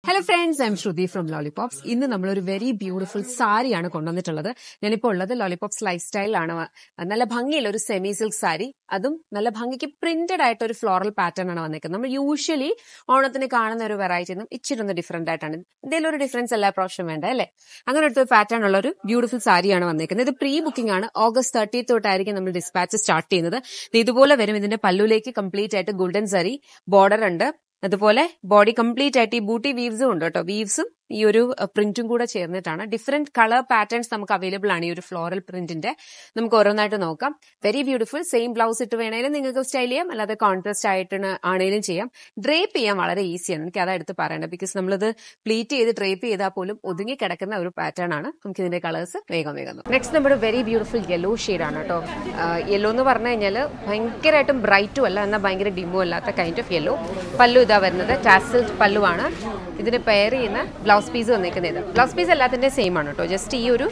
Hello friends, I am Shruti from lollipops. ഇന്ന് നമ്മളൊരു very beautiful സാരിയാണ് കൊണ്ടുവന്നിട്ടുള്ളത്. ഞാനിപ്പോൾ ഉള്ളത് ലോലിപോപ്സ് ലൈഫ് സ്റ്റൈലാണ്. നല്ല ഭംഗിയുള്ള ഒരു സെമി സിൽക്ക് സാരി, അതും നല്ല ഭംഗിക്ക് പ്രിന്റഡ് ആയിട്ട് ഒരു ഫ്ലോറൽ പാറ്റേൺ ആണ് വന്നിരിക്കുന്നത്. നമ്മൾ യൂഷ്വലി ഓണത്തിന് കാണുന്ന ഒരു വെറൈറ്റി ഒന്നും ഇച്ചിരി ഒന്ന് ഡിഫറെന്റ് ആയിട്ടാണ്. എന്തെങ്കിലും ഒരു ഡിഫറൻസ് എല്ലാ പ്രാവശ്യം വേണ്ട അല്ലേ? അങ്ങനെ ഒരു പാറ്റേൺ ഉള്ള ഒരു ബ്യൂട്ടിഫുൾ സാരിയാണ് വന്നിരിക്കുന്നത്. ഇത് പ്രീ ബുക്കിംഗ് ആണ്. August 30th തൊട്ടായിരിക്കും നമ്മൾ ഡിസ്പാച്ച് സ്റ്റാർട്ട് ചെയ്യുന്നത്. ഇതുപോലെ വരും. ഇതിന്റെ പല്ലുലേക്ക് കംപ്ലീറ്റ് ആയിട്ട് ഗോൾഡൻ സരി ബോർഡർ ഉണ്ട്. അതുപോലെ ബോഡി കംപ്ലീറ്റ് ആയിട്ട് ഈ ബൂട്ടി വീവ്സും ഉണ്ട് കേട്ടോ. വീവ്സും ഈ ഒരു പ്രിന്റും കൂടെ ചേർന്നിട്ടാണ്. ഡിഫറെന്റ് കളർ പാറ്റേൺസ് നമുക്ക് അവൈലബിൾ ആണ് ഈ ഒരു ഫ്ലോറൽ പ്രിന്റിന്റെ. നമുക്ക് ഓരോന്നായിട്ട് നോക്കാം. Very beautiful. സെയിം ബ്ലൗസ് ഇട്ട് വേണേലും നിങ്ങൾക്ക് സ്റ്റൈൽ ചെയ്യാം, അല്ലാതെ കോൺട്രാസ്റ്റ് ആയിട്ട് ആണെങ്കിലും ചെയ്യാം. ഡ്രേപ്പ് ചെയ്യാൻ വളരെ ഈസിയാണ്. എനിക്ക് അതാ എടുത്ത് പറയേണ്ടത്. ബിക്കോസ് നമ്മളിത് പ്ലീറ്റ് ചെയ്ത് ഡ്രേപ്പ് ചെയ്താൽ പോലും ഒതുങ്ങി കിടക്കുന്ന ഒരു പാറ്റേൺ ആണ്. നമുക്ക് ഇതിന്റെ കളേഴ്സ് വേഗം നോക്കാം. നെക്സ്റ്റ് നമ്മുടെ വെരി ബ്യൂട്ടിഫുൾ യെല്ലോ ഷെയ്ഡാണ് കേട്ടോ. യെല്ലോ എന്ന് പറഞ്ഞു കഴിഞ്ഞാൽ ഭയങ്കരമായിട്ടും ബ്രൈറ്റും അല്ല, എന്നാൽ ഭയങ്കര ഡിമ്മും അല്ലാത്ത കൈൻഡ് ഓഫ് യെല്ലോ. പല്ലു ഇതാ വരുന്നത്. ടാസിൽ പല്ലുവാണ്. ഇതിന് പെയർ ചെയ്യുന്ന ബ്ലൗസ് പീസ് വന്നിരിക്കുന്നത്. ബ്ലൗസ് പീസ് എല്ലാത്തിൻ്റെ സെയിം ആണ് കേട്ടോ. ജസ്റ്റ് ഈ ഒരു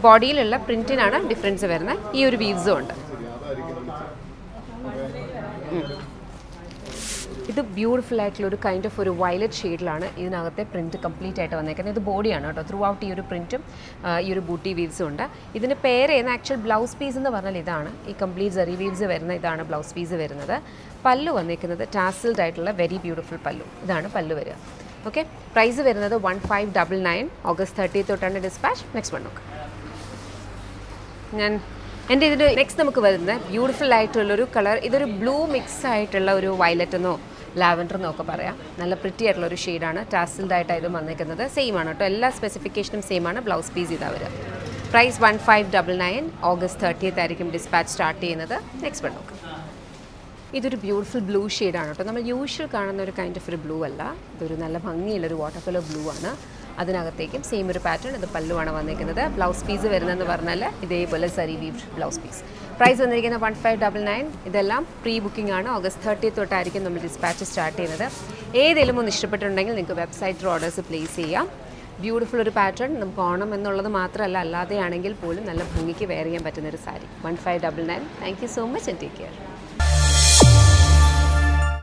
ബോഡിയിലുള്ള പ്രിന്റിനാണ് ഡിഫറൻസ് വരുന്നത്. ഈ ഒരു വീവ്സും ഉണ്ട്. ഇത് ബ്യൂട്ടിഫുൾ ആയിട്ടുള്ള ഒരു കൈൻഡ് ഓഫ് ഒരു വയലറ്റ് ഷെയ്ഡിലാണ് ഇതിനകത്തെ പ്രിന്റ് കംപ്ലീറ്റ് ആയിട്ട് വന്നേക്കുന്നത്. ഇത് ബോഡിയാണ് കേട്ടോ. ത്രൂ ഔട്ട് ഈ ഒരു പ്രിന്റും ഈ ഒരു ബൂട്ടി വീവ്സും ഉണ്ട്. ഇതിന് പെയർ ചെയ്യുന്ന ആക്ച്വൽ ബ്ലൗസ് പീസ് എന്ന് പറഞ്ഞാൽ ഇതാണ്. ഈ കംപ്ലീറ്റ് സെറി വീവ്സ് വരുന്ന ഇതാണ് ബ്ലൗസ് പീസ് വരുന്നത്. പല്ലു വന്നിരിക്കുന്നത് ടാസിൽഡ് ആയിട്ടുള്ള വെരി ബ്യൂട്ടിഫുൾ പല്ലു. ഇതാണ് പല്ലു വരിക. ഓക്കെ, പ്രൈസ് വരുന്നത് 1599. August 30th തൊട്ടാണ് ഡിസ്പാച്ച്. നെക്സ്റ്റ് വൺ നോക്കാം. എൻ്റെ ഇതിൻ്റെ നെക്സ്റ്റ് നമുക്ക് വരുന്നത് ബ്യൂട്ടിഫുൾ ആയിട്ടുള്ളൊരു കളർ. ഇതൊരു ബ്ലൂ മിക്സ് ആയിട്ടുള്ള ഒരു വയലറ്റ് എന്നോ ലാവൻഡർ എന്നൊക്കെ പറയാം. നല്ല പ്രിറ്റി ആയിട്ടുള്ള ഒരു ഷെയ്ഡാണ്. ടാസിൽഡ് ആയിട്ടായിരുന്നു വന്നിരിക്കുന്നത്. സെയിം ആണ് കേട്ടോ. എല്ലാ സ്പെസിഫിക്കേഷനും സെയിം ആണ്. ബ്ലൗസ് പീസ് ഇതാ വരിക. പ്രൈസ് 1599. August 30th ആയിരിക്കും ഡിസ്പാച്ച് സ്റ്റാർട്ട് ചെയ്യുന്നത്. നെക്സ്റ്റ് വൺ നോക്കാം. ഇതൊരു ബ്യൂട്ടിഫുൾ ബ്ലൂ ഷെയ്ഡാണ് കേട്ടോ. നമ്മൾ യൂഷ്വൽ കാണുന്ന ഒരു കൈൻഡ് ഓഫ് ഒരു ബ്ലൂ അല്ല. ഇതൊരു നല്ല ഭംഗിയുള്ളൊരു വാട്ടർ കളർ ബ്ലൂ ആണ്. അതിനകത്തേക്കും സെയിം ഒരു പാറ്റേൺ. ഇത് പല്ലുവാണ് വന്നിരിക്കുന്നത്. ബ്ലൗസ് പീസ് വരുന്നതെന്ന് പറഞ്ഞാൽ ഇതേപോലെ സരി വീവ് ബ്ലൗസ് പീസ്. പ്രൈസ് വന്നിരിക്കുന്നത് 1599. ഇതെല്ലാം പ്രീ ബുക്കിംഗ് ആണ്. August 30th തൊട്ടായിരിക്കും നമ്മൾ ഡിസ്പാച്ച് സ്റ്റാർട്ട് ചെയ്യുന്നത്. ഏതെങ്കിലും ഒന്ന് ഇഷ്ടപ്പെട്ടിട്ടുണ്ടെങ്കിൽ നിങ്ങൾക്ക് വെബ്സൈറ്റിൽ ഓർഡേഴ്സ് പ്ലേസ് ചെയ്യാം. ബ്യൂട്ടിഫുൾ ഒരു പാറ്റേൺ. നമുക്ക് ഓണം എന്നുള്ളത് മാത്രമല്ല, അല്ലാതെ ആണെങ്കിൽ പോലും നല്ല ഭംഗിക്ക് വെയർ ചെയ്യാൻ പറ്റുന്ന ഒരു sari. 1599. Thank you so much and take care.